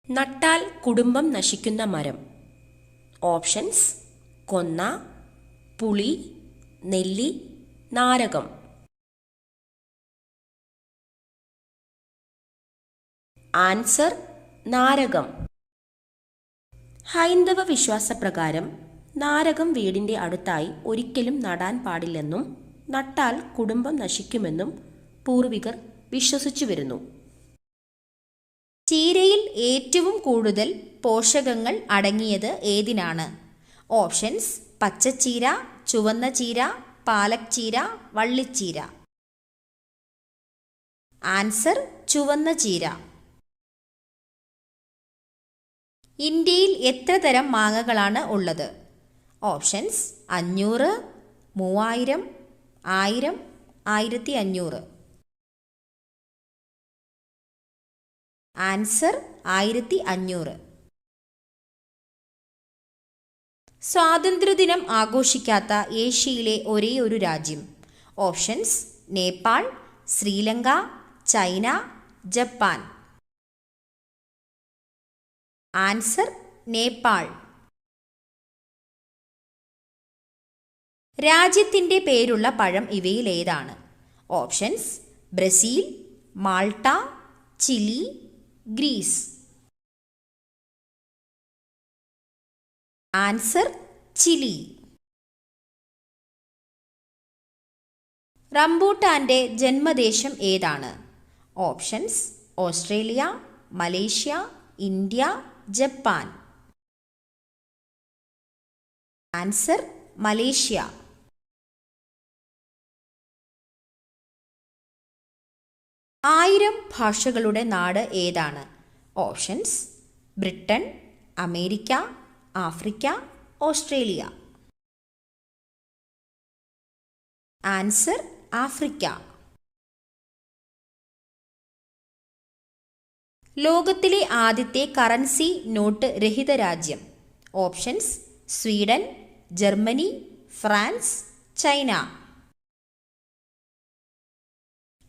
നട്ടാൽ കുടുംബം നശിക്കുന്ന മരം. ഓപ്ഷൻസ്: കൊന്ന, പുളി, നെല്ലി, നാരകം. ആൻസർ: നാരകം. ഹൈന്ദവ വിശ്വാസപ്രകാരം നാരകം വീടിന്റെ അടുത്തായി ഒരിക്കലും നടാൻ പാടില്ലെന്നും നട്ടാൽ കുടുംബം നശിക്കുമെന്നും പൂർവികർ വിശ്വസിച്ചു വരുന്നു. ചീരയിൽ ഏറ്റവും കൂടുതൽ പോഷകങ്ങൾ അടങ്ങിയത് ഏതിനാണ്? ഓപ്ഷൻസ്: പച്ചച്ചീര, ചുവന്ന ചീര, പാലക് ചീര, വള്ളിച്ചീര. ആൻസർ: ചുവന്ന ചീര. ഇന്ത്യയിൽ എത്ര തരം മാങ്ങകളാണ് ഉള്ളത്? ഓപ്ഷൻസ്: 500, 3000, 1000, 1500. ആൻസർ: 1500. സ്വാതന്ത്ര്യദിനം ആഘോഷിക്കാത്ത ഏഷ്യയിലെ ഒരേയൊരു രാജ്യം. Options: Nepal, Sri Lanka, China, Japan. Answer: Nepal. രാജ്യത്തിൻ്റെ പേരുള്ള പഴം ഇവയിൽ ഏതാണ്? Options: Brazil, Malta, Chile, Greece. Answer: Chile. റംബൂട്ടാന്റെ ജന്മദേശം ഏതാണ്? Options: Australia, Malaysia, India, Japan. Answer: Malaysia. ആയിരം ഭാഷകളുടെ നാട് ഏതാണ്? Options: Britain, America, Africa, Australia. Answer: Africa. ലോകത്തിലെ ആദ്യത്തെ കറൻസി നോട്ട് രഹിത രാജ്യം. Options: Sweden, Germany, France, China.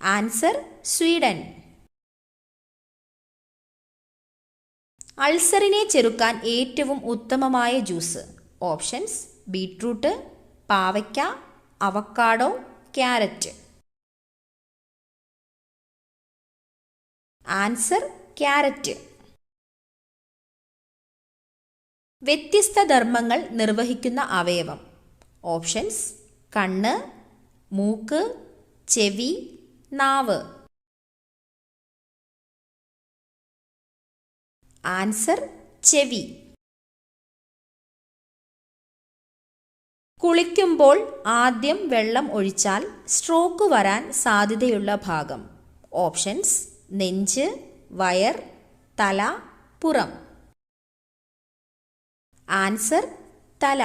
Answer: Sweden. അൾസറിനെ ചെറുക്കാൻ ഏറ്റവും ഉത്തമമായ ജ്യൂസ്. ഓപ്ഷൻസ്: ബീട്രൂട്ട്, പാവയ്ക്ക, അവക്കാഡോ, ക്യാരറ്റ്. Answer: carrot. വ്യത്യസ്ത ധർമ്മങ്ങൾ നിർവഹിക്കുന്ന അവയവം. ഓപ്ഷൻസ്: കണ്ണ്, മൂക്ക്, ചെവി, നാവ്. ആൻസർ: ചെവി. കുളിക്കുമ്പോൾ ആദ്യം വെള്ളം ഒഴിച്ചാൽ സ്ട്രോക്ക് വരാൻ സാധ്യതയുള്ള ഭാഗം. ഓപ്ഷൻസ്: നെഞ്ച്, വയർ, തല, പുറം. ആൻസർ: തല.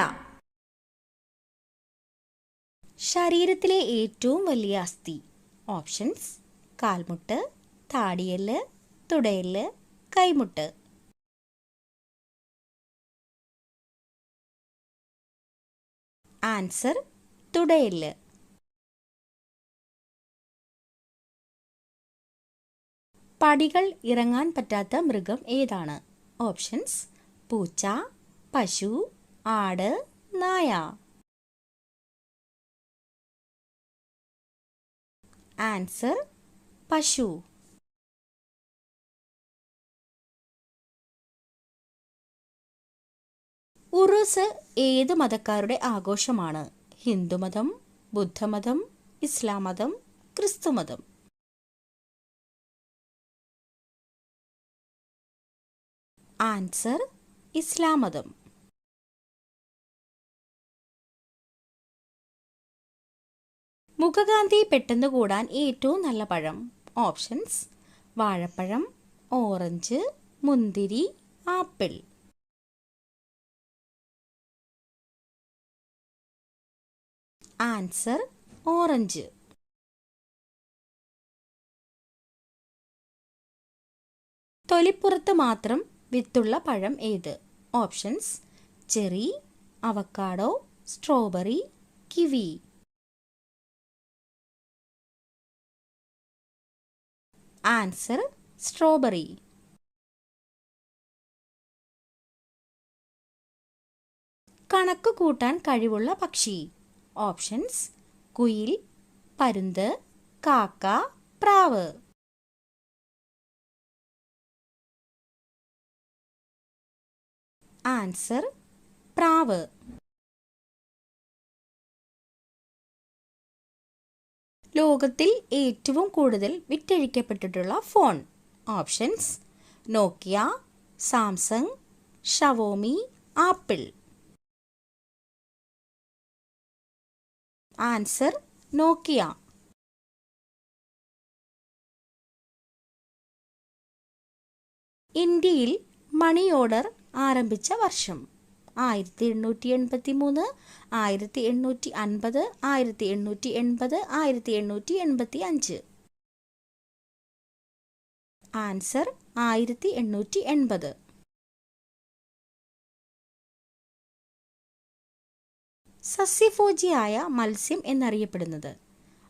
ശരീരത്തിലെ ഏറ്റവും വലിയ അസ്ഥി. ഓപ്ഷൻസ്: കാൽമുട്ട്, താടിയെല്ല്, തുടയെല്ല്, കൈമുട്ട്. ആൻസർ: തുടയെല്ല്. പടികൾ ഇറങ്ങാൻ പറ്റാത്ത മൃഗം ഏതാണ്? ഓപ്ഷൻസ്: പൂച്ച, പശു, ആട്, നായ. ആൻസർ: പശു. ഉറുസ് ഏത് മതക്കാരുടെ ആഘോഷമാണ്? ഹിന്ദുമതം, ബുദ്ധമതം, ഇസ്ലാം മതം, ക്രിസ്തുമതം. ആൻസർ: ഇസ്ലാം മതം. മുഖകാന്തി പെട്ടെന്ന് കൂടാൻ ഏറ്റവും നല്ല പഴം. ഓപ്ഷൻസ്: വാഴപ്പഴം, ഓറഞ്ച്, മുന്തിരി, ആപ്പിൾ. Answer: orange. തൊലിപ്പുറത്ത് മാത്രം വിത്തുള്ള പഴം ഏത്? Options: cherry, avocado, strawberry, kiwi. Answer: strawberry. കണക്ക് കൂട്ടാൻ കഴിവുള്ള പക്ഷി. ഓപ്ഷൻസ്: കുയിൽ, പരുന്ത്, കാക്ക, പ്രാവ്. ആൻസർ: പ്രാവ്. ലോകത്തിൽ ഏറ്റവും കൂടുതൽ വിറ്റഴിക്കപ്പെട്ടിട്ടുള്ള ഫോൺ. ഓപ്ഷൻസ്: നോക്കിയ, സാംസങ്, ഷവോമി, ആപ്പിൾ. ആൻസർ: നോക്കിയ. ഇന്ത്യയിൽ മണി ഓർഡർ ആരംഭിച്ച വർഷം. 1883, 1850, 1880, 1885. ആൻസർ: 1880. സസ്യഭോജിയായ മത്സ്യം എന്നറിയപ്പെടുന്നത്.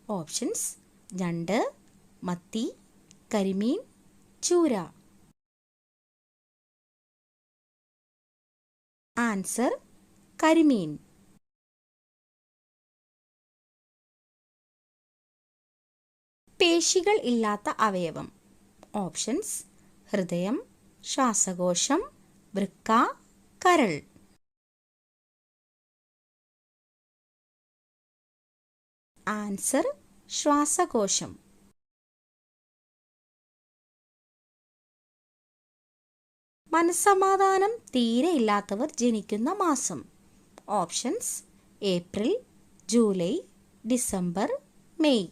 ഓപ്ഷൻസ്: ഞണ്ട്, മത്തി, കരിമീൻ, ചൂര. ആൻസർ: കരിമീൻ. പേശികൾ ഇല്ലാത്ത അവയവം. ഓപ്ഷൻസ്: ഹൃദയം, ശ്വാസകോശം, വൃക്ക, കരൾ. ആൻസർ: ശ്വാസകോശം. മനസ്സമാധാനം തീരെ ഇല്ലാത്തവർ ജനിക്കുന്ന മാസം. Options: April, July, December, May.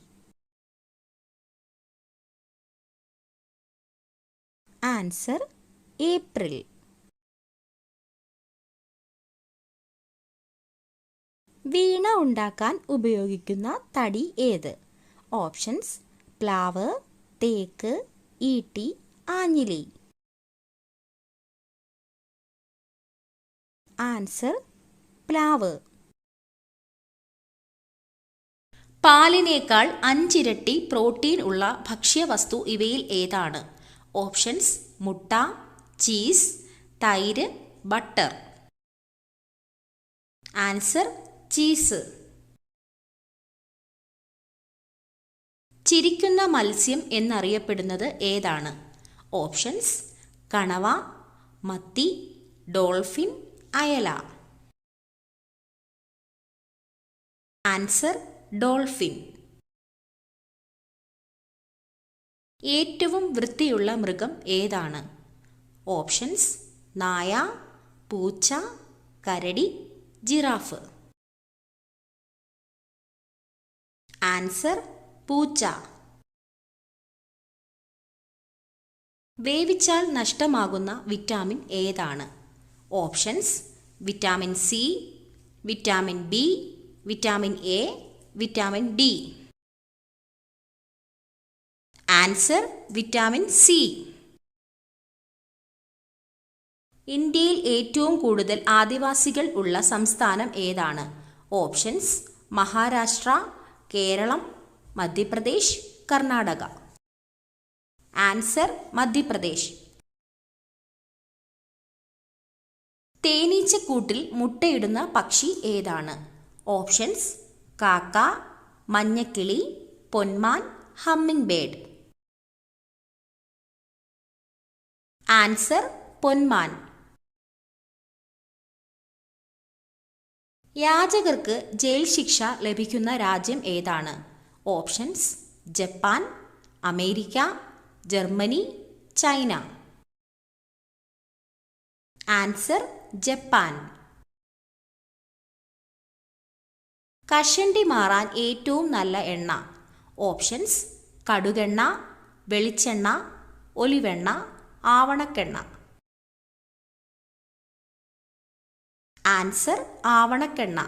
Answer: April. വീണ ഉണ്ടാക്കാൻ ഉപയോഗിക്കുന്ന തടി ഏത്? ഓപ്ഷൻസ്: പ്ലാവ്, തേക്ക്, ഈട്ടി, ആഞ്ഞിലി. ആൻസർ: പ്ലാവ്. പാലിനേക്കാൾ 5 ഇരട്ടി പ്രോട്ടീൻ ഉള്ള ഭക്ഷ്യവസ്തു ഇവയിൽ ഏതാണ്? ഓപ്ഷൻസ്: മുട്ട, ചീസ്, തൈര്, ബട്ടർ. Answer: cheese. ചിരിക്കുന്ന മത്സ്യം എന്നറിയപ്പെടുന്നത് ഏതാണ്? ഓപ്ഷൻസ്: കണവ, മത്തി, ഡോൾഫിൻ, അയല. Answer: dolphin. ഏറ്റവും വൃത്തിയുള്ള മൃഗം ഏതാണ്? ഓപ്ഷൻസ്: നായ, പൂച്ച, കരടി, ജിറാഫ്. ആൻസർ: പൂച്ച. വേവിച്ചാൽ നഷ്ടമാകുന്ന വിറ്റാമിൻ ഏതാണ്? Options: vitamin C, vitamin B, vitamin A, vitamin D. Answer: vitamin C. ഇന്ത്യയിൽ ഏറ്റവും കൂടുതൽ ആദിവാസികൾ ഉള്ള സംസ്ഥാനം ഏതാണ്? ഓപ്ഷൻസ്: മഹാരാഷ്ട്ര, കേരളം, മധ്യപ്രദേശ്, കർണാടക. ആൻസർ: മധ്യപ്രദേശ്. തേനീച്ചക്കൂട്ടിൽ മുട്ടയിടുന്ന പക്ഷി ഏതാണ്? ഓപ്ഷൻസ്: കാക്ക, മഞ്ഞക്കിളി, പൊന്മാൻ, ഹമ്മിങ് ബേർഡ്. ആൻസർ: പൊന്മാൻ. യാചകർക്ക് ജയിൽ ശിക്ഷ ലഭിക്കുന്ന രാജ്യം ഏതാണ്? Options: Japan, America, Germany, China. Answer: Japan. കഷണ്ടി മാറാൻ ഏറ്റവും നല്ല എണ്ണ. ഓപ്ഷൻസ്: കടുകെണ്ണ, വെളിച്ചെണ്ണ, ഒലിവെണ്ണ, ആവണക്കെണ്ണ. ആൻസർ: ആവണക്കെണ്ണ.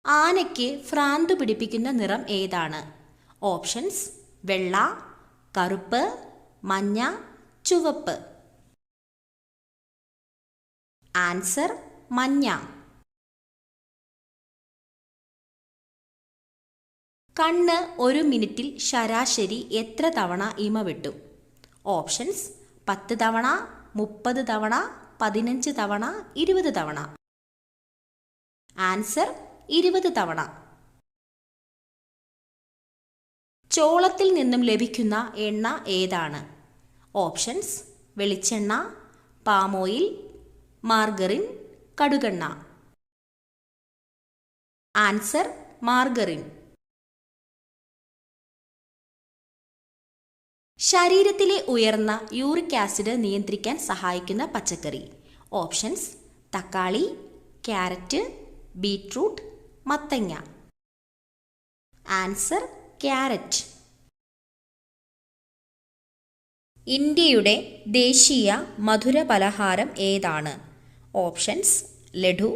ആനയ്ക്ക് ഭ്രാന്ത് പിടിപ്പിക്കുന്ന നിറം ഏതാണ്? ഓപ്ഷൻസ്: വെള്ള, കറുപ്പ്, മഞ്ഞ, ചുവപ്പ്. ആൻസർ: മഞ്ഞ. കണ്ണ് ഒരു മിനിറ്റിൽ ശരാശരി എത്ര തവണ ഇമ വെട്ടും? ഓപ്ഷൻസ്: 10 തവണ, 30 തവണ, 15 തവണ 20 തവണ? ആൻസർ 20 തവണ. ചോളത്തിൽ നിന്നും ലഭിക്കുന്ന എണ്ണ ഏതാണ്? ഓപ്ഷൻസ്: വെളിച്ചെണ്ണ, palm oil, margarine, കടുകെണ്ണ. Answer: margarine. ശരീരത്തിലെ ഉയർന്ന യൂറിക് ആസിഡ് നിയന്ത്രിക്കാൻ സഹായിക്കുന്ന പച്ചക്കറി. ഓപ്ഷൻസ്: തക്കാളി, ക്യാരറ്റ്, ബീറ്റ്റൂട്ട്, മത്തങ്ങ. Answer: carrot. ഇന്ത്യയുടെ ദേശീയ മധുര പലഹാരം ഏതാണ്? ഓപ്ഷൻസ്: ലഡു,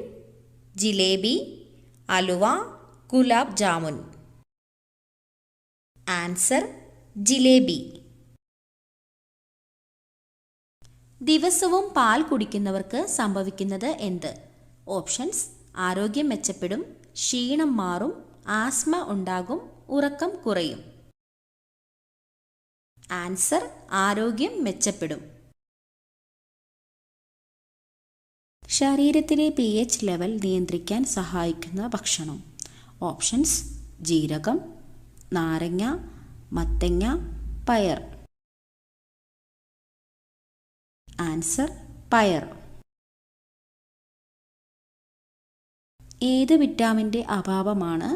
ജിലേബി, അലുവ, ഗുലാബ് ജാമുൻ. ആൻസർ: ജിലേബി. ദിവസവും പാൽ കുടിക്കുന്നവർക്ക് സംഭവിക്കുന്നത് എന്ത്? ഓപ്ഷൻസ്: ആരോഗ്യം മെച്ചപ്പെടും, ക്ഷീണം മാറും, ആസ്മ ഉണ്ടാകും, ഉറക്കം കുറയും. ആൻസർ: ആരോഗ്യം മെച്ചപ്പെടും. ശരീരത്തിലെ pH ലെവൽ നിയന്ത്രിക്കാൻ സഹായിക്കുന്ന ഭക്ഷണം. ഓപ്ഷൻസ്: ജീരകം, നാരങ്ങ, മത്തങ്ങ, പയർ. ആൻസർ: പയർ. ഏത് വിറ്റാമിൻ്റെ അഭാവമാണ്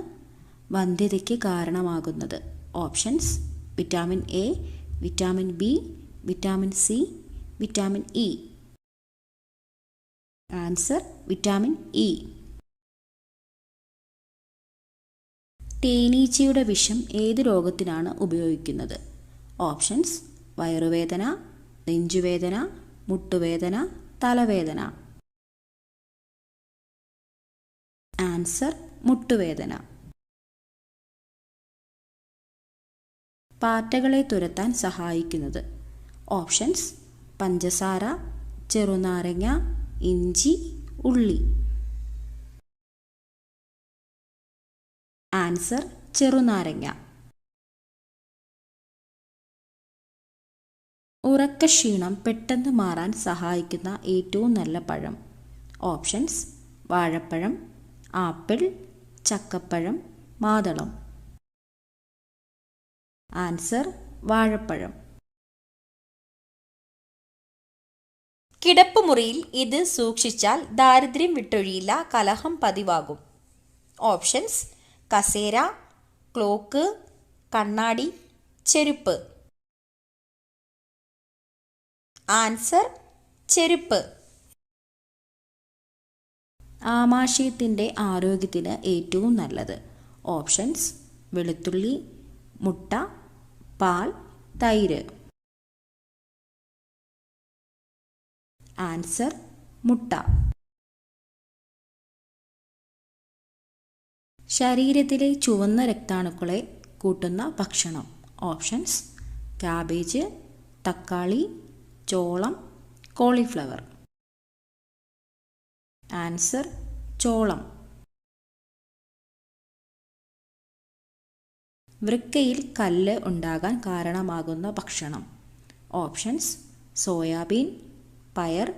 വന്ധ്യതയ്ക്ക് കാരണമാകുന്നത്? Options: vitamin A, vitamin B, vitamin C, vitamin E. Answer: vitamin E. തേനീച്ചയുടെ വിഷം ഏത് രോഗത്തിനാണ് ഉപയോഗിക്കുന്നത്? ഓപ്ഷൻസ്: വയറുവേദന, നെഞ്ചുവേദന, മുട്ടുവേദന, തലവേദന. ആൻസർ: മുട്ടുവേദന. പാറ്റകളെ തുരത്താൻ സഹായിക്കുന്നത്. ഓപ്ഷൻസ്: പഞ്ചസാര, ചെറുനാരങ്ങ, ഇഞ്ചി, ഉള്ളി. ആൻസർ: ചെറുനാരങ്ങ. ഉറക്കക്ഷീണം പെട്ടെന്ന് മാറാൻ സഹായിക്കുന്ന ഏറ്റവും നല്ല പഴം. ഓപ്ഷൻസ്: വാഴപ്പഴം, ആപ്പിൾ, ചക്കപ്പഴം, മാതളം. ആൻസർ: വാഴപ്പഴം. കിടപ്പുമുറിയിൽ ഇത് സൂക്ഷിച്ചാൽ ദാരിദ്ര്യം വിട്ടൊഴിയില്ല, കലഹം പതിവാകും. ഓപ്ഷൻസ്: കസേര, ക്ലോക്ക്, കണ്ണാടി, ചെരുപ്പ്. ആൻസർ: ചെരുപ്പ്. ആമാശയത്തിൻ്റെ ആരോഗ്യത്തിന് ഏറ്റവും നല്ലത്. ഓപ്ഷൻസ്: വെളുത്തുള്ളി, മുട്ട, പാൽ, തൈര്. ആൻസർ: മുട്ട. ശരീരത്തിലെ ചുവന്ന രക്താണുക്കളെ കൂട്ടുന്ന ഭക്ഷണം. ഓപ്ഷൻസ്: കാബേജ്, തക്കാളി, ചോളം, കോളിഫ്ലവർ. ആൻസർ: ചോളം. വൃക്കയിൽ കല്ല് ഉണ്ടാകാൻ കാരണമാകുന്ന ഭക്ഷണം. ഓപ്ഷൻസ്: സോയാബീൻ, പയർ,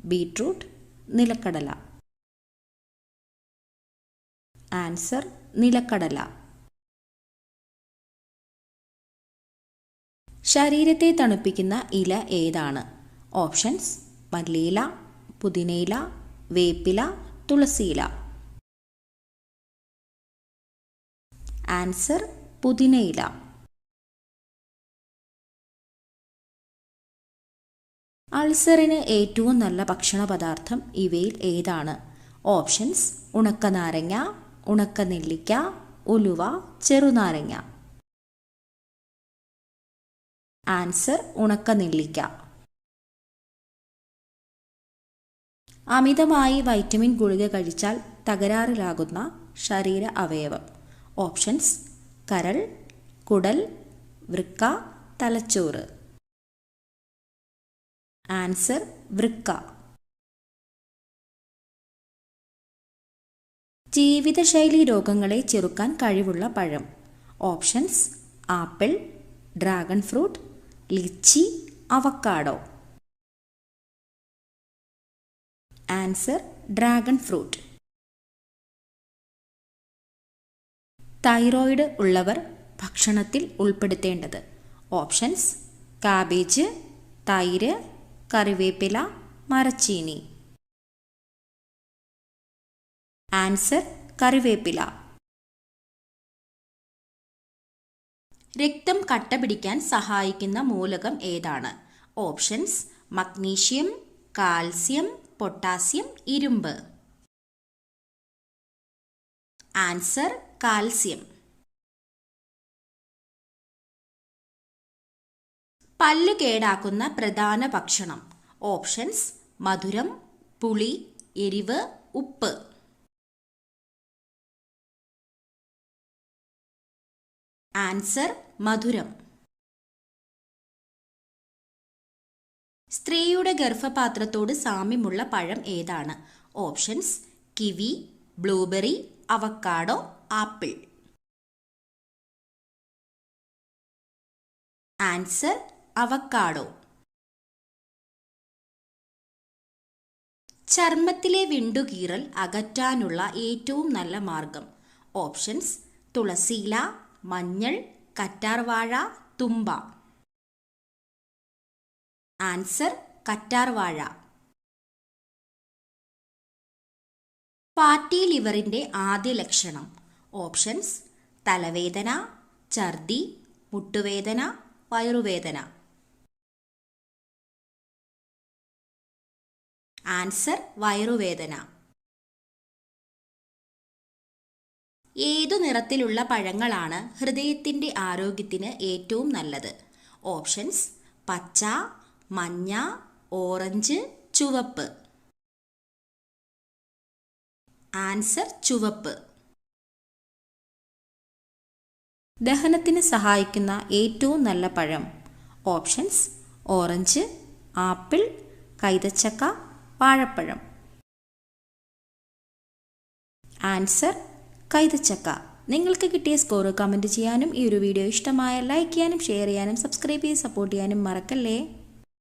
ബീറ്റ്റൂട്ട്, നിലക്കടല. ആൻസർ: നിലക്കടല. ശരീരത്തെ തണുപ്പിക്കുന്ന ഇല ഏതാണ്? ഓപ്ഷൻസ്: മല്ലിയില, പുതിനയില, വേപ്പില, തുളസിയില. ആൻസർ: പുതിനയില. അൾസറിന് ഏറ്റവും നല്ല ഭക്ഷണ പദാർത്ഥം ഇവയിൽ ഏതാണ്? ഓപ്ഷൻസ്: ഉണക്കനാരങ്ങ, ഉണക്കനെല്ലിക്ക, ഉലുവ, ചെറുനാരങ്ങ. ആൻസർ: ഉണക്കനെല്ലിക്ക. അമിതമായി വൈറ്റമിൻ ഗുളിക കഴിച്ചാൽ തകരാറിലാകുന്ന ശരീര അവയവം. ഓപ്ഷൻസ്: കരൾ, കുടൽ, വൃക്ക, തലച്ചോറ്. ആൻസർ: വൃക്ക. ജീവിതശൈലി രോഗങ്ങളെ ചെറുക്കാൻ കഴിവുള്ള പഴം. Options: apple, dragon fruit, litchi, avocado. Answer dragon fruit. Thyroid ഉള്ളവർ ഭക്ഷണത്തിൽ ഉൾപ്പെടുത്തേണ്ടത്. ഓപ്ഷൻസ്: കാബേജ്, തൈര്, കറിവേപ്പില, മരച്ചീനി. ആൻസർ കറിവേപ്പില. രക്തം കട്ട പിടിക്കാൻ സഹായിക്കുന്ന മൂലകം ഏതാണ്? ഓപ്ഷൻസ്: മഗ്നീഷ്യം, കാൽസ്യം, പൊട്ടാസ്യം, ഇരുമ്പ്. Answer calcium. പല്ല് കേടാക്കുന്ന പ്രധാന ഭക്ഷണം. ഓപ്ഷൻസ്: മധുരം, പുളി, എരിവ്, ഉപ്പ്. ആൻസർ മധുരം. സ്ത്രീയുടെ ഗർഭപാത്രത്തോട് സാമ്യമുള്ള പഴം ഏതാണ്? Options: kiwi, blueberry, avocado, apple. Answer avocado. ചർമ്മത്തിലെ വിണ്ടുകീറൽ അകറ്റാനുള്ള ഏറ്റവും നല്ല മാർഗം. ഓപ്ഷൻസ്: തുളസിയില, മഞ്ഞൾ, കറ്റാർവാഴ, തുമ്പ. ആൻസർ കറ്റാർവാഴ. ഫാറ്റി ലിവറിന്റെ ആദ്യ ലക്ഷണം. ഓപ്ഷൻസ്: തലവേദന, ഛർദി, മുട്ടുവേദന, വയറുവേദന. ആൻസർ വയറുവേദന. ഏതു നിറത്തിലുള്ള പഴങ്ങളാണ് ഹൃദയത്തിന്റെ ആരോഗ്യത്തിന് ഏറ്റവും നല്ലത്? ഓപ്ഷൻസ്: പച്ച, മഞ്ഞ, ഓറഞ്ച്, ചുവപ്പ്. ആൻസർ ചുവപ്പ്. ദഹനത്തിന് സഹായിക്കുന്ന ഏറ്റവും നല്ല പഴം. ഓപ്ഷൻസ്: ഓറഞ്ച്, ആപ്പിൾ, കൈതച്ചക്ക, വാഴപ്പഴം. ആൻസർ കൈതച്ചക്ക. നിങ്ങൾക്ക് കിട്ടിയ സ്കോർ കമൻറ്റ് ചെയ്യാനും ഈ ഒരു വീഡിയോ ഇഷ്ടമായ ലൈക്ക് ചെയ്യാനും ഷെയർ ചെയ്യാനും സബ്സ്ക്രൈബ് ചെയ്ത് സപ്പോർട്ട് ചെയ്യാനും മറക്കല്ലേ.